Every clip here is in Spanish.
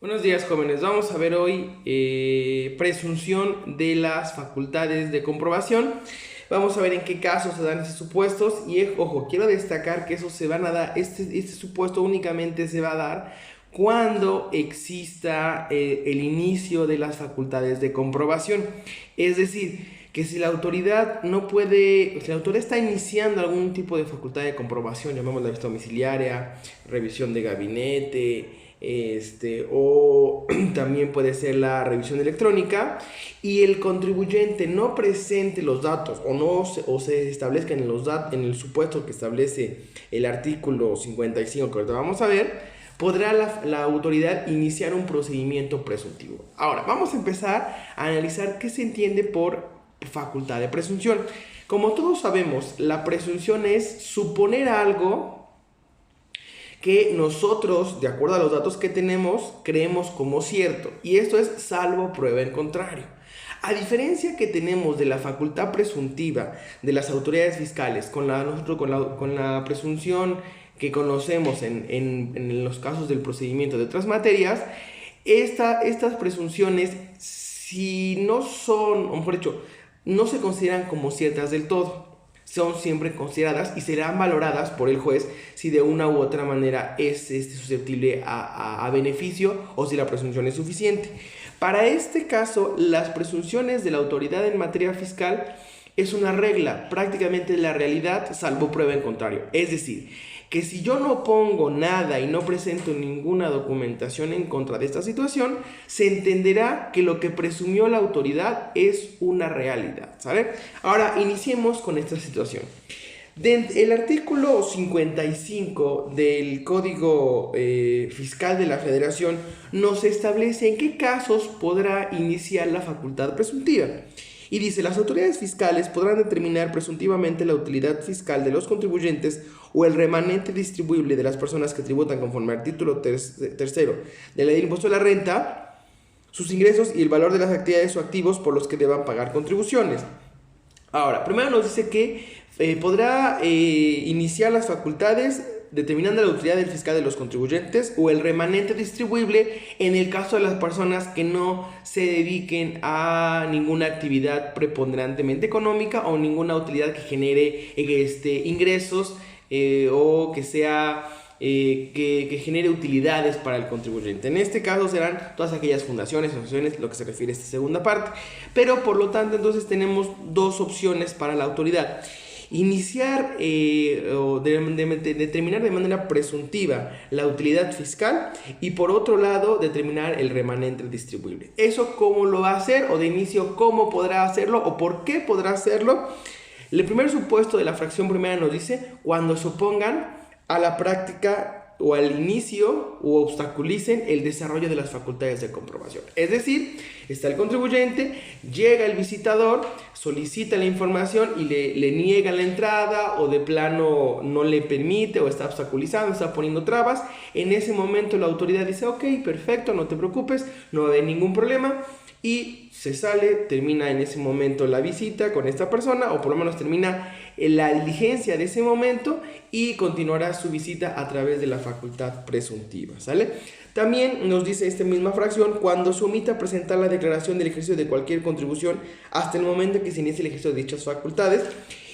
Buenos días, jóvenes. Vamos a ver hoy presunción de las facultades de comprobación. Vamos a ver en qué casos se dan esos supuestos y, ojo, quiero destacar que eso se van a dar, este supuesto únicamente se va a dar cuando exista el inicio de las facultades de comprobación. Es decir, que si la autoridad no puede, si la autoridad está iniciando algún tipo de facultad de comprobación, llamémosla vista domiciliaria, revisión de gabinete, o también puede ser la revisión electrónica, y el contribuyente no presente los datos o se establezca en en el supuesto que establece el artículo 55 que ahorita vamos a ver, podrá la autoridad iniciar un procedimiento presuntivo. Ahora, vamos a empezar a analizar qué se entiende por facultad de presunción. Como todos sabemos, la presunción es suponer algo que nosotros, de acuerdo a los datos que tenemos, creemos como cierto. Y esto es salvo prueba en contrario. A diferencia que tenemos de la facultad presuntiva de las autoridades fiscales con la presunción que conocemos en los casos del procedimiento de otras materias, estas presunciones, si no son, o mejor dicho, no se consideran como ciertas del todo. Son siempre consideradas y serán valoradas por el juez si de una u otra manera es susceptible a beneficio o si la presunción es suficiente. Para este caso, las presunciones de la autoridad en materia fiscal es una regla, prácticamente la realidad salvo prueba en contrario. Es decir, que si yo no pongo nada y no presento ninguna documentación en contra de esta situación, se entenderá que lo que presumió la autoridad es una realidad, ¿sale? Ahora, iniciemos con esta situación. El artículo 55 del Código Fiscal de la Federación nos establece en qué casos podrá iniciar la facultad presuntiva. Y dice, las autoridades fiscales podrán determinar presuntivamente la utilidad fiscal de los contribuyentes o el remanente distribuible de las personas que tributan conforme al título tercero de la ley del impuesto a la renta, sus ingresos y el valor de las actividades o activos por los que deban pagar contribuciones. Ahora, primero nos dice que podrá iniciar las facultades determinando la utilidad del fiscal de los contribuyentes o el remanente distribuible en el caso de las personas que no se dediquen a ninguna actividad preponderantemente económica o ninguna utilidad que genere ingresos o que sea que genere utilidades para el contribuyente. En este caso serán todas aquellas fundaciones, asociaciones, lo que se refiere a esta segunda parte. Pero por lo tanto entonces tenemos dos opciones para la autoridad. Iniciar o determinar de manera presuntiva la utilidad fiscal y por otro lado determinar el remanente distribuible. ¿Eso cómo lo va a hacer? O de inicio, ¿cómo podrá hacerlo? ¿O por qué podrá hacerlo? El primer supuesto de la fracción primera nos dice cuando se opongan a la práctica o al inicio o obstaculicen el desarrollo de las facultades de comprobación. Es decir, está el contribuyente, llega el visitador, solicita la información y le niega la entrada o de plano no le permite o está obstaculizando, está poniendo trabas. En ese momento la autoridad dice, ok, perfecto, no te preocupes, no va a haber ningún problema. Y se sale, termina en ese momento la visita con esta persona o por lo menos termina la diligencia de ese momento y continuará su visita a través de la facultad presuntiva, ¿sale? También nos dice esta misma fracción cuando se omita presentar la declaración del ejercicio de cualquier contribución hasta el momento en que se inicie el ejercicio de dichas facultades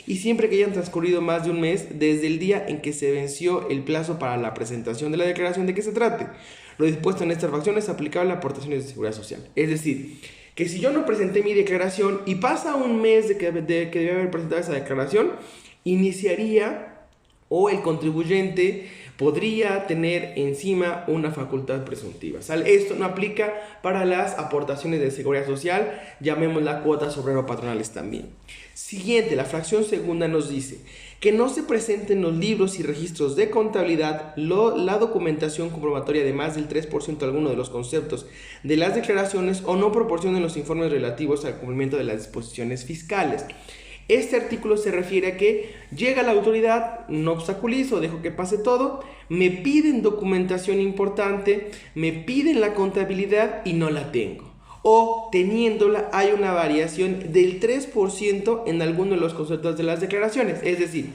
y siempre que hayan transcurrido más de un mes desde el día en que se venció el plazo para la presentación de la declaración de que se trate. Lo dispuesto en esta fracción es aplicable a aportaciones de seguridad social. Es decir, que si yo no presenté mi declaración y pasa un mes de que debe haber presentado esa declaración, iniciaría o el contribuyente podría tener encima una facultad presuntiva, ¿sale? Esto no aplica para las aportaciones de seguridad social, llamémosla cuotas obrero-patronales también. Siguiente, la fracción segunda nos dice que no se presenten los libros y registros de contabilidad, la documentación comprobatoria de más del 3% de alguno de los conceptos de las declaraciones o no proporcionen los informes relativos al cumplimiento de las disposiciones fiscales. Este artículo se refiere a que llega la autoridad, no obstaculizo, dejo que pase todo, me piden documentación importante, me piden la contabilidad y no la tengo. O teniéndola hay una variación del 3% en alguno de los conceptos de las declaraciones. Es decir,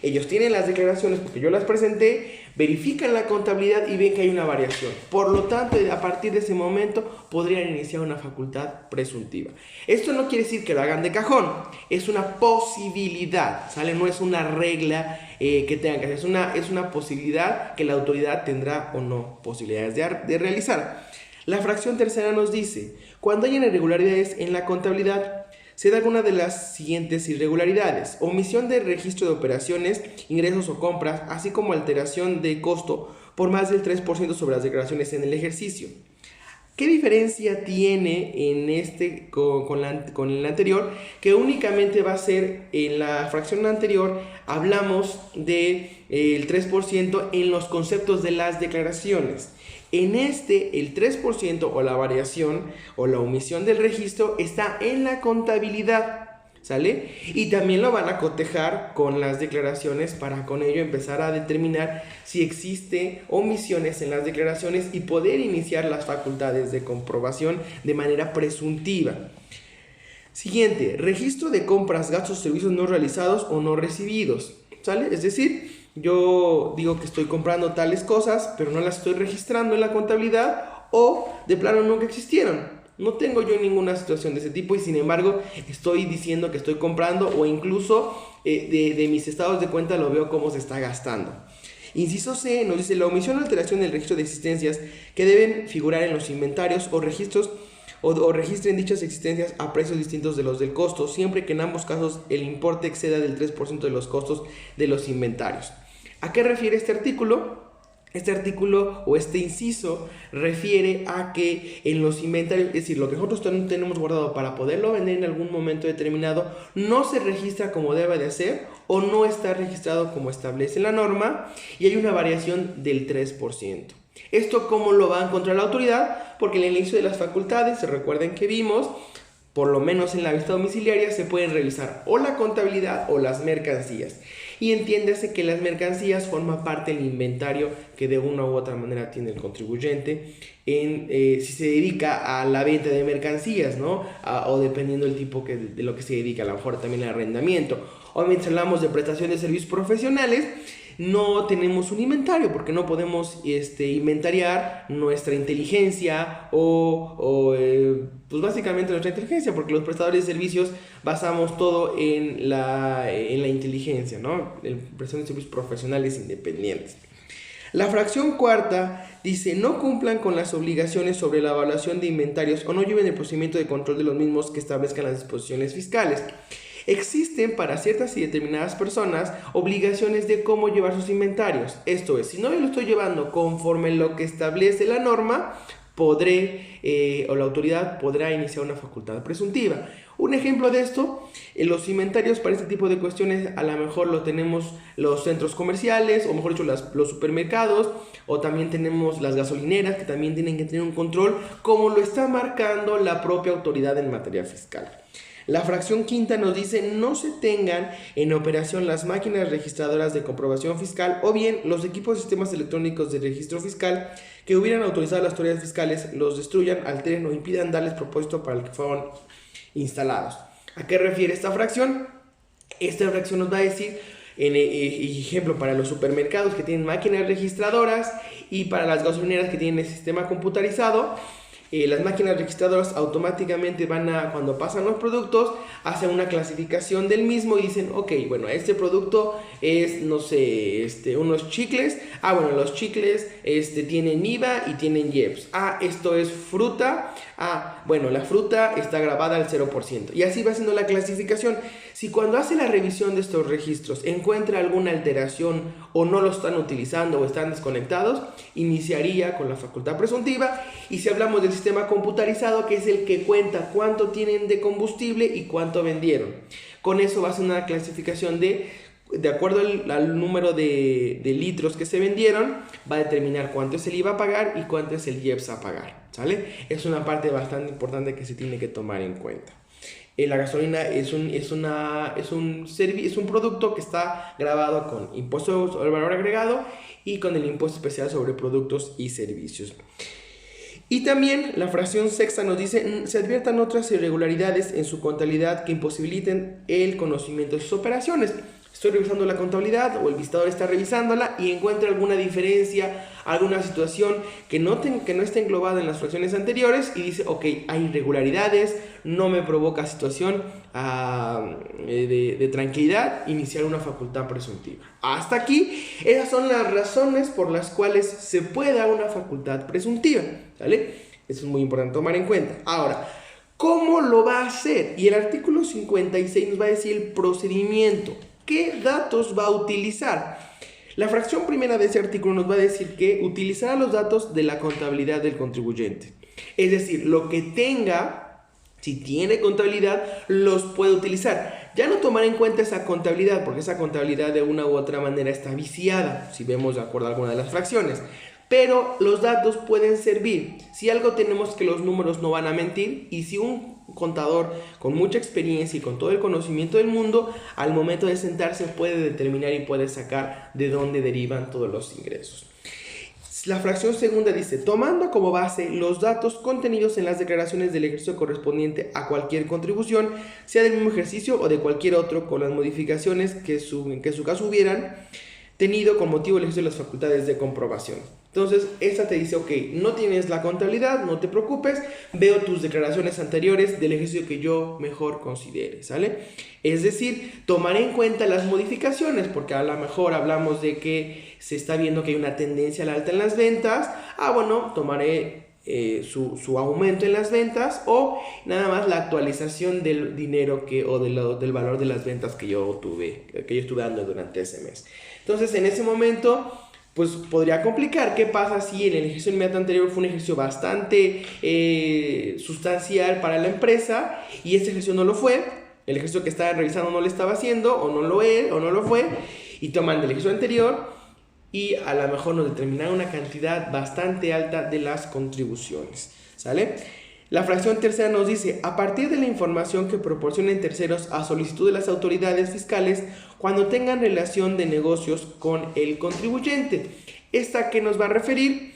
Ellos tienen las declaraciones porque yo las presenté, verifican la contabilidad y ven que hay una variación. Por lo tanto, a partir de ese momento podrían iniciar una facultad presuntiva. Esto no quiere decir que lo hagan de cajón, es una posibilidad, ¿sale? No es una regla que tengan que hacer, es una posibilidad que la autoridad tendrá o no posibilidades de realizar. La fracción tercera nos dice, cuando hayan irregularidades en la contabilidad, se da alguna de las siguientes irregularidades: omisión de registro de operaciones, ingresos o compras, así como alteración de costo por más del 3% sobre las declaraciones en el ejercicio. ¿Qué diferencia tiene en este con el anterior? Que únicamente va a ser en la fracción anterior, hablamos del 3% en los conceptos de las declaraciones. En este, el 3% o la variación o la omisión del registro está en la contabilidad, ¿sale? Y también lo van a cotejar con las declaraciones para con ello empezar a determinar si existe omisiones en las declaraciones y poder iniciar las facultades de comprobación de manera presuntiva. Siguiente, registro de compras, gastos, servicios no realizados o no recibidos, ¿sale? Es decir, yo digo que estoy comprando tales cosas, pero no las estoy registrando en la contabilidad o de plano nunca existieron. No tengo yo ninguna situación de ese tipo y sin embargo estoy diciendo que estoy comprando o incluso de mis estados de cuenta lo veo cómo se está gastando. Inciso C nos dice la omisión o alteración del registro de existencias que deben figurar en los inventarios o registros o registren dichas existencias a precios distintos de los del costo, siempre que en ambos casos el importe exceda del 3% de los costos de los inventarios. ¿A qué refiere este artículo? Este artículo o este inciso refiere a que en los inventarios, es decir, lo que nosotros tenemos guardado para poderlo vender en algún momento determinado, no se registra como debe de ser o no está registrado como establece la norma y hay una variación del 3%. ¿Esto cómo lo va a encontrar la autoridad? Porque en el inicio de las facultades, se recuerden que vimos, por lo menos en la vista domiciliaria, se pueden revisar o la contabilidad o las mercancías. Y entiéndase que las mercancías forman parte del inventario que de una u otra manera tiene el contribuyente si se dedica a la venta de mercancías, ¿no? O dependiendo del tipo de lo que se dedica, a lo mejor también el arrendamiento. Obviamente si hablamos de prestación de servicios profesionales, no tenemos un inventario porque no podemos inventariar nuestra inteligencia pues básicamente nuestra inteligencia, porque los prestadores de servicios basamos todo en la inteligencia, ¿no? En prestación de servicios profesionales independientes. La fracción cuarta dice no cumplan con las obligaciones sobre la evaluación de inventarios o no lleven el procedimiento de control de los mismos que establezcan las disposiciones fiscales. Existen para ciertas y determinadas personas obligaciones de cómo llevar sus inventarios. Esto es, si no yo lo estoy llevando conforme lo que establece la norma, o la autoridad podrá iniciar una facultad presuntiva. Un ejemplo de esto, en los inventarios para este tipo de cuestiones a lo mejor lo tenemos los centros comerciales, o mejor dicho los supermercados, o también tenemos las gasolineras que también tienen que tener un control como lo está marcando la propia autoridad en materia fiscal. La fracción quinta nos dice no se tengan en operación las máquinas registradoras de comprobación fiscal o bien los equipos de sistemas electrónicos de registro fiscal que hubieran autorizado las autoridades fiscales los destruyan, alteren o impidan darles propósito para el que fueron instalados. ¿A qué refiere esta fracción? Esta fracción nos va a decir, ejemplo, para los supermercados que tienen máquinas registradoras y para las gasolineras que tienen el sistema computarizado. Las máquinas registradoras automáticamente cuando pasan los productos, hacen una clasificación del mismo y dicen, ok, bueno, este producto es, no sé, unos chicles. Bueno, los chicles tienen IVA y tienen IEPS. Esto es fruta. Bueno, la fruta está grabada al 0%. Y así va haciendo la clasificación. Si cuando hace la revisión de estos registros encuentra alguna alteración o no lo están utilizando o están desconectados, iniciaría con la facultad presuntiva. Y si hablamos del sistema computarizado, que es el que cuenta cuánto tienen de combustible y cuánto vendieron, con eso va a hacer una clasificación de acuerdo al número de litros que se vendieron, va a determinar cuánto es el IVA a pagar y cuánto es el IEPS a pagar, ¿sale? Es una parte bastante importante que se tiene que tomar en cuenta. La gasolina es un producto que está grabado con impuesto sobre el valor agregado y con el impuesto especial sobre productos y servicios. Y también la fracción sexta nos dice se adviertan otras irregularidades en su contabilidad que imposibiliten el conocimiento de sus operaciones. estoy revisando la contabilidad o el visitador está revisándola y encuentra alguna diferencia, alguna situación que no esté englobada en las fracciones anteriores y dice, ok, hay irregularidades, no me provoca situación de tranquilidad, iniciar una facultad presuntiva. Hasta aquí, esas son las razones por las cuales se puede dar una facultad presuntiva, ¿vale? Eso es muy importante tomar en cuenta. Ahora, ¿cómo lo va a hacer? Y el artículo 56 nos va a decir el procedimiento. ¿Qué datos va a utilizar? La fracción primera de ese artículo nos va a decir que utilizará los datos de la contabilidad del contribuyente. Es decir, lo que tenga, si tiene contabilidad, los puede utilizar. Ya no tomará en cuenta esa contabilidad, porque esa contabilidad de una u otra manera está viciada, si vemos de acuerdo a alguna de las fracciones. Pero los datos pueden servir. Si algo tenemos que los números no van a mentir, y si un contador con mucha experiencia y con todo el conocimiento del mundo, al momento de sentarse puede determinar y puede sacar de dónde derivan todos los ingresos. La fracción segunda dice, tomando como base los datos contenidos en las declaraciones del ejercicio correspondiente a cualquier contribución, sea del mismo ejercicio o de cualquier otro, con las modificaciones que en su caso hubieran tenido con motivo del ejercicio de las facultades de comprobación. Entonces, esta te dice, ok, no tienes la contabilidad, no te preocupes, veo tus declaraciones anteriores del ejercicio que yo mejor considere, ¿sale? Es decir, tomar en cuenta las modificaciones, porque a lo mejor hablamos de que se está viendo que hay una tendencia al alta en las ventas, bueno, tomaré su aumento en las ventas o nada más la actualización del dinero del valor de las ventas que yo estuve dando durante ese mes. Entonces, en ese momento, pues podría complicar. ¿Qué pasa si en el ejercicio inmediato anterior fue un ejercicio bastante sustancial para la empresa y este ejercicio no lo fue? El ejercicio que estaba revisando no lo estaba haciendo o no lo fue y toman del ejercicio anterior y a lo mejor nos determinan una cantidad bastante alta de las contribuciones, ¿sale? La fracción tercera nos dice, a partir de la información que proporcionen terceros a solicitud de las autoridades fiscales cuando tengan relación de negocios con el contribuyente. ¿Esta qué nos va a referir?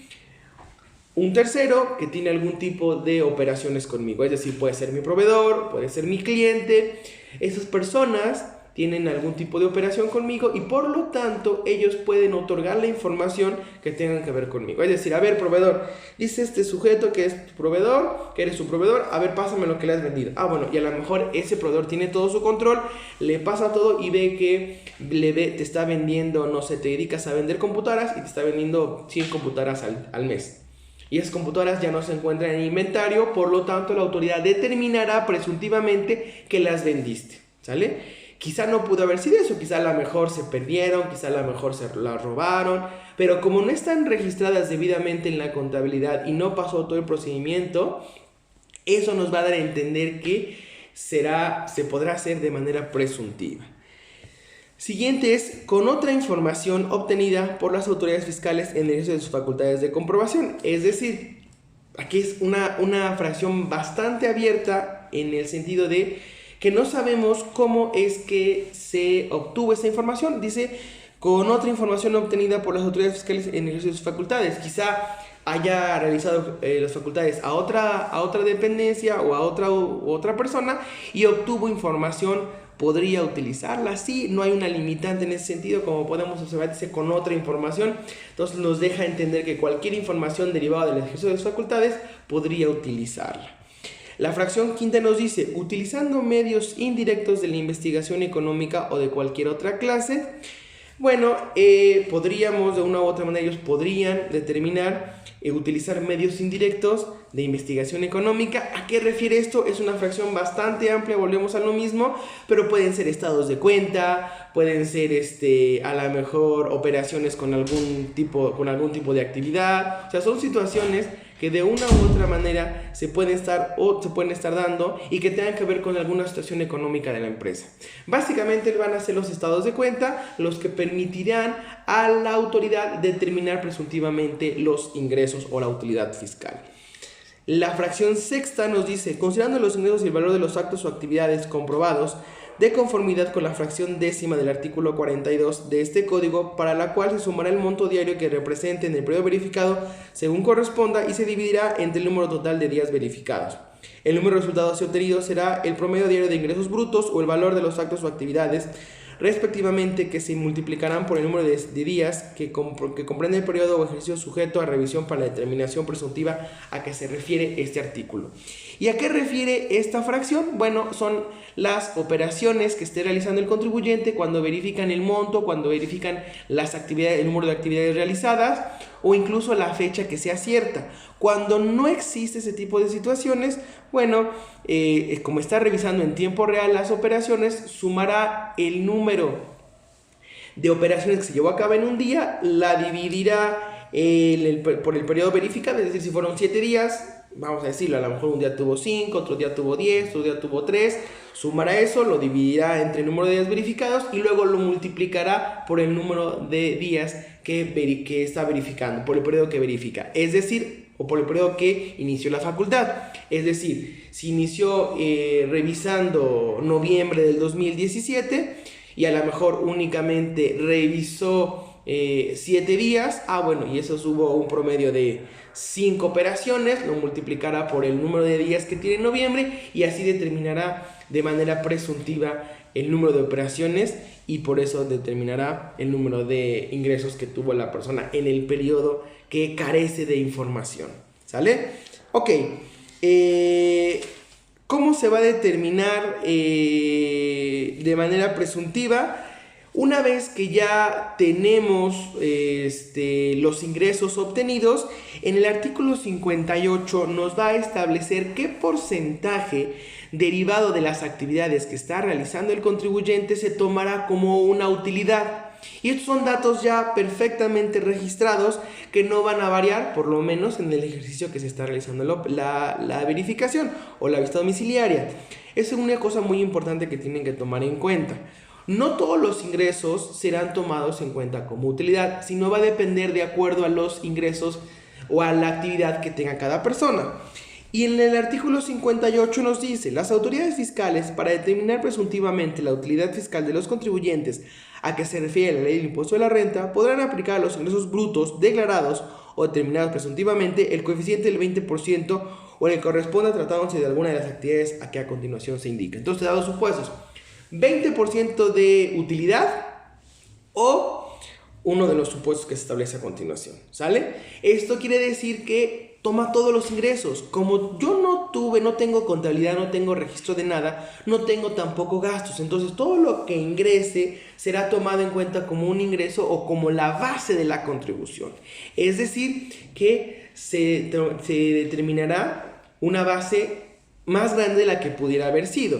Un tercero que tiene algún tipo de operaciones conmigo, es decir, puede ser mi proveedor, puede ser mi cliente. Esas personas tienen algún tipo de operación conmigo y por lo tanto ellos pueden otorgar la información que tengan que ver conmigo. Es decir, a ver, proveedor, dice este sujeto que es tu proveedor, que eres su proveedor, a ver, pásame lo que le has vendido. Bueno, y a lo mejor ese proveedor tiene todo su control, le pasa todo y ve que te está vendiendo, no sé, te dedicas a vender computadoras y te está vendiendo 100 computadoras al mes. Y esas computadoras ya no se encuentran en inventario, por lo tanto la autoridad determinará presuntivamente que las vendiste, ¿sale? Quizá no pudo haber sido eso, quizá a lo mejor se perdieron, quizá a lo mejor se las robaron, pero como no están registradas debidamente en la contabilidad y no pasó todo el procedimiento, eso nos va a dar a entender que se podrá hacer de manera presuntiva. Siguiente es, con otra información obtenida por las autoridades fiscales en el ejercicio de sus facultades de comprobación. Es decir, aquí es una fracción bastante abierta en el sentido de que no sabemos cómo es que se obtuvo esa información. Dice, con otra información obtenida por las autoridades fiscales en el ejercicio de sus facultades. Quizá haya realizado las facultades a otra dependencia o a otra persona y obtuvo información. ¿Podría utilizarla? Sí, no hay una limitante en ese sentido, como podemos observar, dice con otra información. Entonces nos deja entender que cualquier información derivada del ejercicio de sus facultades podría utilizarla. La fracción quinta nos dice, utilizando medios indirectos de la investigación económica o de cualquier otra clase, bueno, podríamos de una u otra manera, ellos podrían determinar utilizar medios indirectos de investigación económica. ¿A qué refiere esto? Es una fracción bastante amplia, volvemos a lo mismo, pero pueden ser estados de cuenta, pueden ser a lo mejor operaciones con algún tipo de actividad. O sea, son situaciones que de una u otra manera se pueden estar dando y que tengan que ver con alguna situación económica de la empresa. Básicamente van a ser los estados de cuenta los que permitirán a la autoridad determinar presuntivamente los ingresos o la utilidad fiscal. La fracción sexta nos dice, considerando los ingresos y el valor de los actos o actividades comprobados de conformidad con la fracción décima del artículo 42 de este código, para la cual se sumará el monto diario que represente en el periodo verificado según corresponda y se dividirá entre el número total de días verificados. El número de resultados obtenidos será el promedio diario de ingresos brutos o el valor de los actos o actividades respectivamente, que se multiplicarán por el número de días que comprende el periodo o ejercicio sujeto a revisión para la determinación presuntiva a que se refiere este artículo. ¿Y a qué refiere esta fracción? Bueno, son las operaciones que esté realizando el contribuyente cuando verifican el monto, cuando verifican las actividades, el número de actividades realizadas o incluso la fecha que sea cierta. Cuando no existe ese tipo de situaciones, bueno, como está revisando en tiempo real las operaciones, sumará el número de operaciones que se llevó a cabo en un día, la dividirá por el periodo verificado, es decir, si fueron 7 días, vamos a decirlo, a lo mejor un día tuvo 5, otro día tuvo 10, otro día tuvo 3, sumará eso, lo dividirá entre el número de días verificados y luego lo multiplicará por el número de días que está verificando, por el periodo que verifica, es decir, o por el periodo que inició la facultad. Es decir, si inició revisando noviembre del 2017 y a lo mejor únicamente revisó 7 días, bueno, y eso hubo un promedio de 5 operaciones, lo multiplicará por el número de días que tiene en noviembre y así determinará de manera presuntiva el número de operaciones y por eso determinará el número de ingresos que tuvo la persona en el periodo que carece de información. ¿Sale? Ok. ¿Cómo se va a determinar de manera presuntiva? Una vez que ya tenemos los ingresos obtenidos, en el artículo 58 nos va a establecer qué porcentaje derivado de las actividades que está realizando el contribuyente se tomará como una utilidad. Y estos son datos ya perfectamente registrados que no van a variar, por lo menos en el ejercicio que se está realizando la verificación o la vista domiciliaria. Esa es una cosa muy importante que tienen que tomar en cuenta. No todos los ingresos serán tomados en cuenta como utilidad, sino va a depender de acuerdo a los ingresos o a la actividad que tenga cada persona. Y en el artículo 58 nos dice: las autoridades fiscales, para determinar presuntivamente la utilidad fiscal de los contribuyentes a que se refiere la ley del impuesto de la renta, podrán aplicar a los ingresos brutos declarados o determinados presuntivamente el coeficiente del 20% o el que corresponda tratándose de alguna de las actividades a que a continuación se indica. Entonces, dados supuestos, 20% de utilidad o uno de los supuestos que se establece a continuación, ¿sale? Esto quiere decir que toma todos los ingresos. Como yo no tengo contabilidad, no tengo registro de nada, no tengo tampoco gastos, entonces todo lo que ingrese será tomado en cuenta como un ingreso o como la base de la contribución. Es decir, que se determinará una base más grande de la que pudiera haber sido.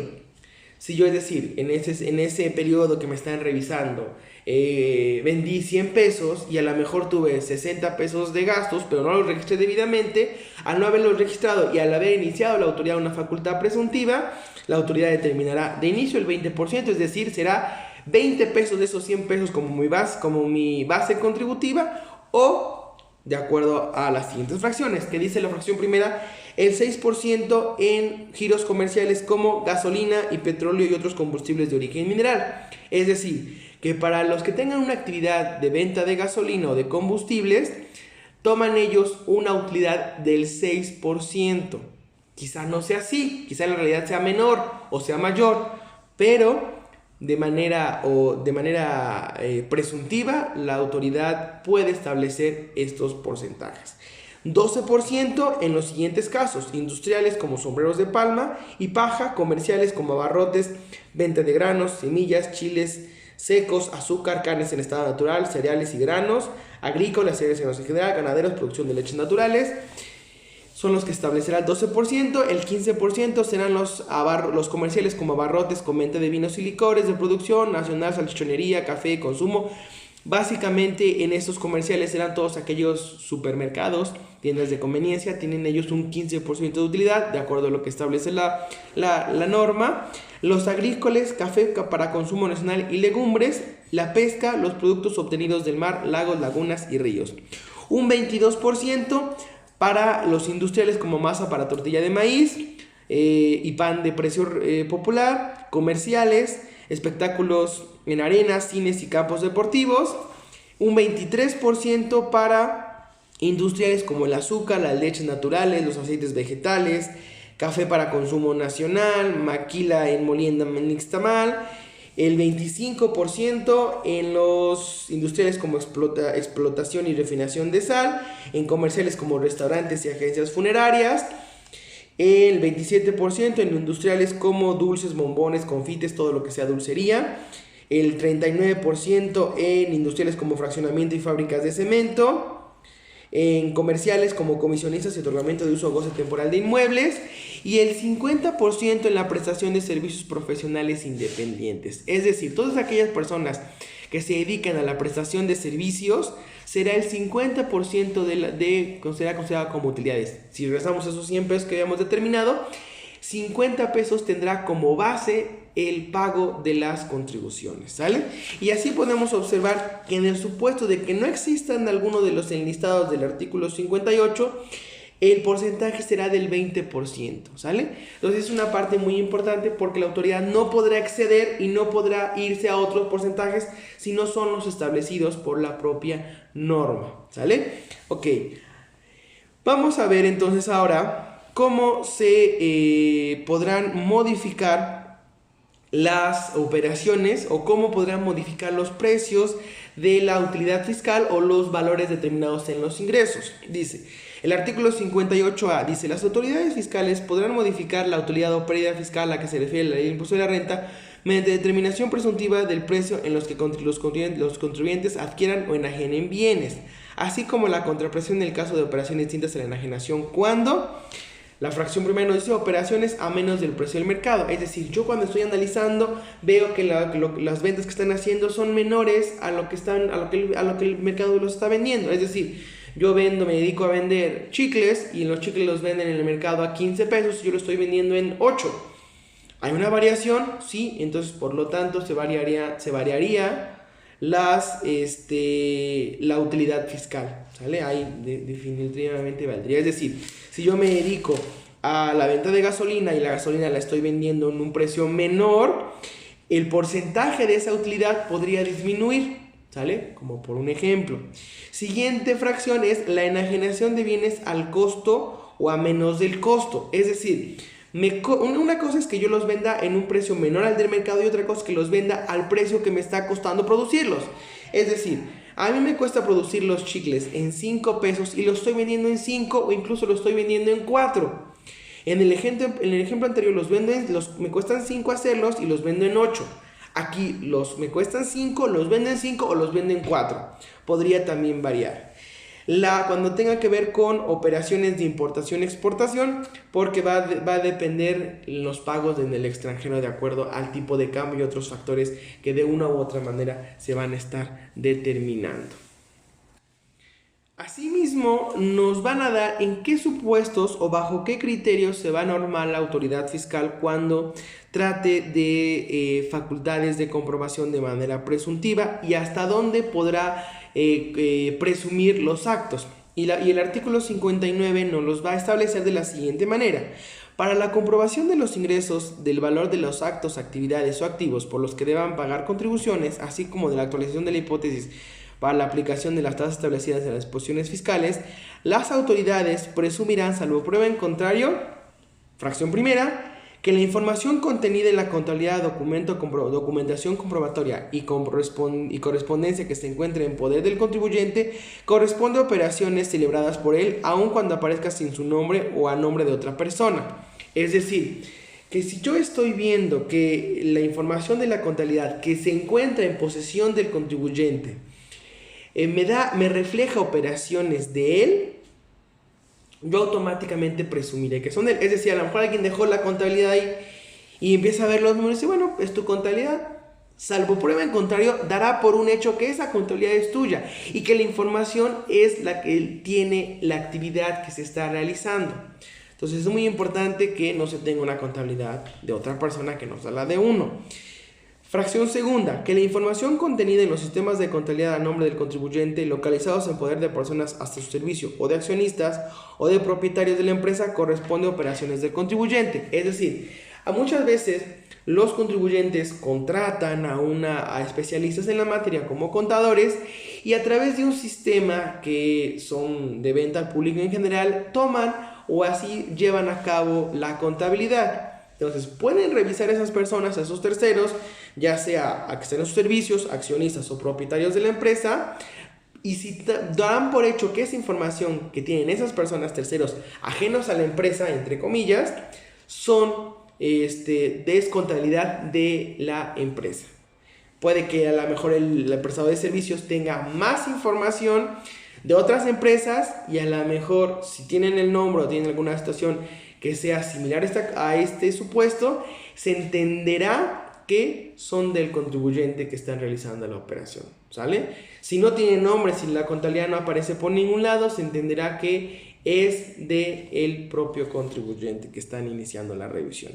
Si yo, es decir, en ese periodo que me están revisando, vendí 100 pesos y a lo mejor tuve 60 pesos de gastos, pero no los registré debidamente, al no haberlos registrado y al haber iniciado la autoridad una facultad presuntiva, la autoridad determinará de inicio el 20%, es decir, será 20 pesos de esos 100 pesos como mi base contributiva o de acuerdo a las siguientes fracciones, que dice la fracción primera, el 6% en giros comerciales como gasolina y petróleo y otros combustibles de origen mineral. Es decir, que para los que tengan una actividad de venta de gasolina o de combustibles, toman ellos una utilidad del 6%. Quizá no sea así, quizá en realidad sea menor o sea mayor, pero de manera presuntiva, la autoridad puede establecer estos porcentajes. 12% en los siguientes casos: industriales como sombreros de palma y paja, comerciales como abarrotes, venta de granos, semillas, chiles secos, azúcar, carnes en estado natural, cereales y granos, agrícolas, cereales en general, ganaderos, producción de leches naturales. Son los que establecerá el 12%, el 15% serán los comerciales como abarrotes con venta de vinos y licores de producción nacional, salchichonería, café, consumo. Básicamente en estos comerciales serán todos aquellos supermercados, tiendas de conveniencia, tienen ellos un 15% de utilidad, de acuerdo a lo que establece la norma. Los agrícolas, café para consumo nacional y legumbres, la pesca, los productos obtenidos del mar, lagos, lagunas y ríos. Un 22% para los industriales como masa para tortilla de maíz y pan de precio popular, comerciales, espectáculos en arenas, cines y campos deportivos. Un 23% para industriales como el azúcar, las leches naturales, los aceites vegetales, café para consumo nacional, maquila en molienda nixtamal, el 25% en los industriales como explotación y refinación de sal, en comerciales como restaurantes y agencias funerarias, el 27% en industriales como dulces, bombones, confites, todo lo que sea dulcería, el 39% en industriales como fraccionamiento y fábricas de cemento, en comerciales como comisionistas y otorgamiento de uso o goce temporal de inmuebles, y el 50% en la prestación de servicios profesionales independientes. Es decir, todas aquellas personas que se dedican a la prestación de servicios, será el 50% será considerado como utilidades. Si regresamos a esos 100 pesos que habíamos determinado, 50 pesos tendrá como base el pago de las contribuciones, ¿sale? Y así podemos observar que en el supuesto de que no existan alguno de los enlistados del artículo 58, el porcentaje será del 20%, ¿sale? Entonces es una parte muy importante porque la autoridad no podrá exceder y no podrá irse a otros porcentajes si no son los establecidos por la propia norma, ¿sale? Ok, vamos a ver entonces ahora cómo se podrán modificar las operaciones o cómo podrán modificar los precios de la utilidad fiscal o los valores determinados en los ingresos. Dice el artículo 58A, dice: las autoridades fiscales podrán modificar la utilidad o pérdida fiscal a la que se refiere la ley de impuesto de la renta mediante determinación presuntiva del precio en los que los contribuyentes adquieran o enajenen bienes, así como la contraprestación en el caso de operaciones distintas a la enajenación cuando la fracción primera nos dice operaciones a menos del precio del mercado. Es decir, yo cuando estoy analizando veo que las ventas que están haciendo son menores a lo que el mercado los está vendiendo. Es decir, yo me dedico a vender chicles y los chicles los venden en el mercado a 15 pesos y yo lo estoy vendiendo en 8. ¿Hay una variación? Sí, entonces por lo tanto se variaría la utilidad fiscal, ¿sale? Ahí definitivamente valdría. Es decir, si yo me dedico a la venta de gasolina y la gasolina la estoy vendiendo en un precio menor, el porcentaje de esa utilidad podría disminuir, ¿sale? Como por un ejemplo. Siguiente fracción es la enajenación de bienes al costo o a menos del costo. Es decir, una cosa es que yo los venda en un precio menor al del mercado y otra cosa es que los venda al precio que me está costando producirlos. Es decir, a mí me cuesta producir los chicles en 5 pesos y los estoy vendiendo en 5 o incluso los estoy vendiendo en 4. En el ejemplo anterior me cuestan 5 hacerlos y los vendo en 8. Aquí me cuestan 5, los vendo en 5 o los vendo en 4. Podría también variar. Cuando tenga que ver con operaciones de importación-exportación, porque va a depender los pagos en el extranjero de acuerdo al tipo de cambio y otros factores que de una u otra manera se van a estar determinando. Asimismo, nos van a dar en qué supuestos o bajo qué criterios se va a normar la autoridad fiscal cuando trate de facultades de comprobación de manera presuntiva y hasta dónde podrá presumir los actos. Y el artículo 59 nos los va a establecer de la siguiente manera: para la comprobación de los ingresos, del valor de los actos, actividades o activos por los que deban pagar contribuciones, así como de la actualización de la hipótesis para la aplicación de las tasas establecidas en las disposiciones fiscales, las autoridades presumirán, salvo prueba en contrario, fracción primera, que la información contenida en la contabilidad, documentación comprobatoria y correspondencia que se encuentre en poder del contribuyente corresponde a operaciones celebradas por él, aun cuando aparezca sin su nombre o a nombre de otra persona. Es decir, que si yo estoy viendo que la información de la contabilidad que se encuentra en posesión del contribuyente me refleja operaciones de él, yo automáticamente presumiré que son de él. Es decir, a lo mejor alguien dejó la contabilidad ahí y empieza a ver los números y dice, bueno, es tu contabilidad. Salvo prueba en contrario, dará por un hecho que esa contabilidad es tuya y que la información es la que tiene la actividad que se está realizando. Entonces es muy importante que no se tenga una contabilidad de otra persona que no sea la de uno. Fracción segunda, que la información contenida en los sistemas de contabilidad a nombre del contribuyente localizados en poder de personas hasta su servicio o de accionistas o de propietarios de la empresa corresponde a operaciones del contribuyente. Es decir, muchas veces los contribuyentes contratan a especialistas en la materia como contadores y a través de un sistema que son de venta al público en general toman o así llevan a cabo la contabilidad, Entonces, pueden revisar esas personas, a esos terceros, ya sea a que estén en sus servicios, accionistas o propietarios de la empresa, y si dan por hecho que esa información que tienen esas personas, terceros, ajenos a la empresa, entre comillas, son descontabilidad de la empresa. Puede que a lo mejor el prestador de servicios tenga más información de otras empresas y a lo mejor si tienen el nombre o tienen alguna situación que sea similar a este supuesto, se entenderá que son del contribuyente que están realizando la operación, ¿sale? Si no tiene nombre, si la contabilidad no aparece por ningún lado, se entenderá que es del propio contribuyente que están iniciando la revisión.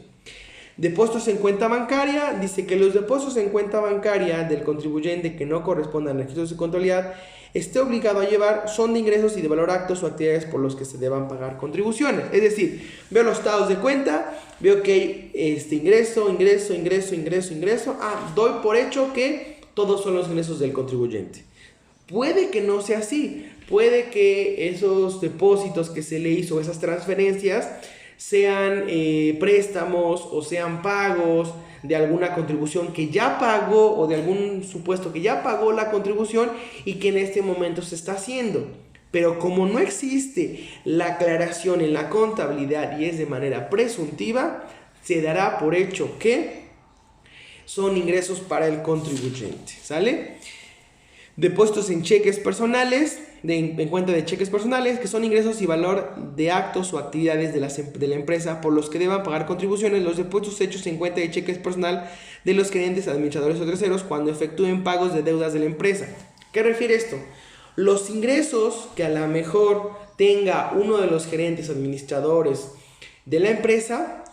Depósitos en cuenta bancaria, dice que los depósitos en cuenta bancaria del contribuyente que no correspondan a registros de contabilidad esté obligado a llevar son de ingresos y de valor actos o actividades por los que se deban pagar contribuciones. Es decir, veo los estados de cuenta, veo que hay ingreso, doy por hecho que todos son los ingresos del contribuyente. Puede que no sea así, puede que esos depósitos que se le hizo, esas transferencias, sean préstamos o sean pagos de alguna contribución que ya pagó o de algún supuesto que ya pagó la contribución y que en este momento se está haciendo. Pero como no existe la aclaración en la contabilidad y es de manera presuntiva, se dará por hecho que son ingresos para el contribuyente, ¿sale? Depósitos en cheques personales, en cuenta de cheques personales, que son ingresos y valor de actos o actividades de la empresa por los que deban pagar contribuciones. Los depósitos hechos en cuenta de cheques personal de los gerentes, administradores o terceros cuando efectúen pagos de deudas de la empresa. ¿Qué refiere esto? Los ingresos que a lo mejor tenga uno de los gerentes, administradores de la empresa,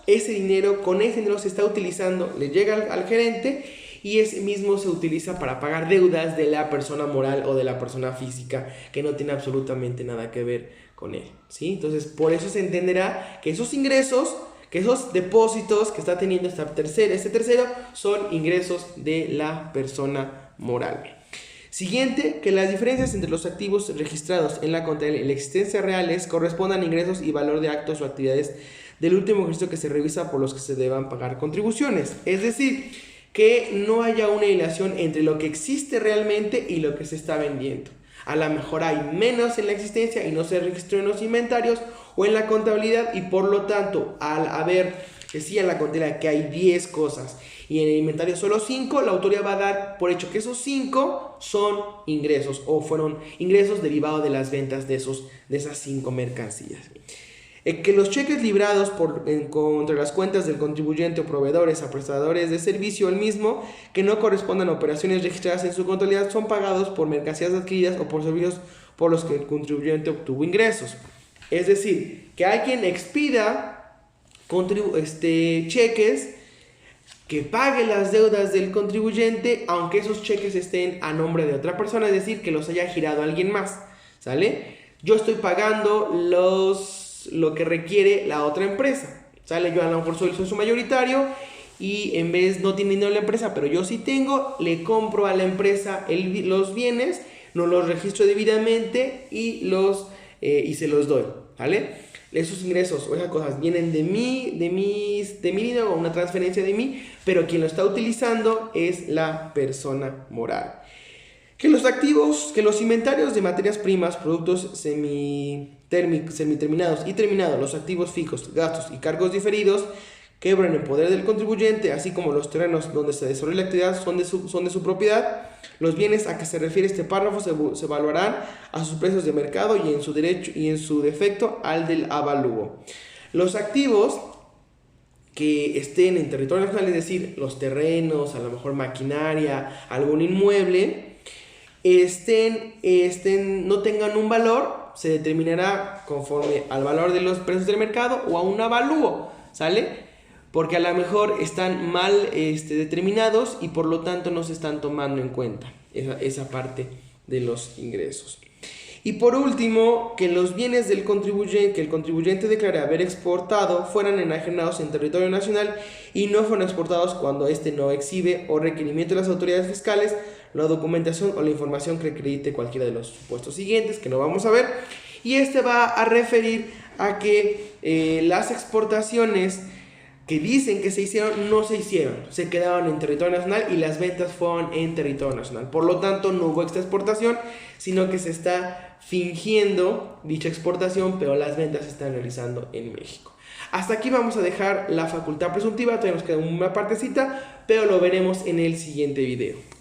con ese dinero se está utilizando, le llega al gerente y ese mismo se utiliza para pagar deudas de la persona moral o de la persona física que no tiene absolutamente nada que ver con él, ¿sí? Entonces, por eso se entenderá que esos ingresos, que esos depósitos que está teniendo este tercero son ingresos de la persona moral. Siguiente, que las diferencias entre los activos registrados en la contabilidad y la existencia reales correspondan a ingresos y valor de actos o actividades del último ejercicio que se revisa por los que se deban pagar contribuciones. Es decir, que no haya una hilación entre lo que existe realmente y lo que se está vendiendo. A lo mejor hay menos en la existencia y no se registró en los inventarios o en la contabilidad y por lo tanto al haber, decía en la contabilidad que hay 10 cosas y en el inventario solo 5, la autoridad va a dar por hecho que esos 5 son ingresos o fueron ingresos derivados de las ventas de esas 5 mercancías. Que los cheques librados contra las cuentas del contribuyente o proveedores a prestadores de servicio el mismo que no correspondan a operaciones registradas en su contabilidad son pagados por mercancías adquiridas o por servicios por los que el contribuyente obtuvo ingresos. Es decir, que alguien expida cheques que pague las deudas del contribuyente aunque esos cheques estén a nombre de otra persona, es decir, que los haya girado alguien más, ¿sale? Yo estoy pagando lo que requiere la otra empresa, ¿sale? Yo a lo mejor soy su mayoritario y en vez no tiene dinero la empresa, pero yo sí tengo, le compro a la empresa los bienes, no los registro debidamente y se los doy, ¿vale? Esos ingresos o esas cosas vienen de mi dinero o una transferencia de mí, pero quien lo está utilizando es la persona moral. Que los inventarios de materias primas, productos semiterminados y terminados, los activos fijos, gastos y cargos diferidos quebran en poder del contribuyente, así como los terrenos donde se desarrolla la actividad son de su propiedad. Los bienes a que se refiere este párrafo se evaluarán a sus precios de mercado y en su defecto al del avalúo. Los activos que estén en territorio nacional, es decir, los terrenos, a lo mejor maquinaria, algún inmueble, no tengan un valor, se determinará conforme al valor de los precios del mercado o a un avalúo, ¿sale? Porque a lo mejor están mal determinados y por lo tanto no se están tomando en cuenta esa parte de los ingresos. Y por último, que los bienes que el contribuyente declare haber exportado fueran enajenados en territorio nacional y no fueron exportados cuando no exhibe o requerimiento de las autoridades fiscales la documentación o la información que acredite cualquiera de los supuestos siguientes, que no vamos a ver. Y va a referir a que las exportaciones que dicen que se hicieron, no se hicieron. Se quedaron en territorio nacional y las ventas fueron en territorio nacional. Por lo tanto, no hubo esta exportación, sino que se está fingiendo dicha exportación, pero las ventas se están realizando en México. Hasta aquí vamos a dejar la facultad presuntiva, todavía nos queda una partecita, pero lo veremos en el siguiente video.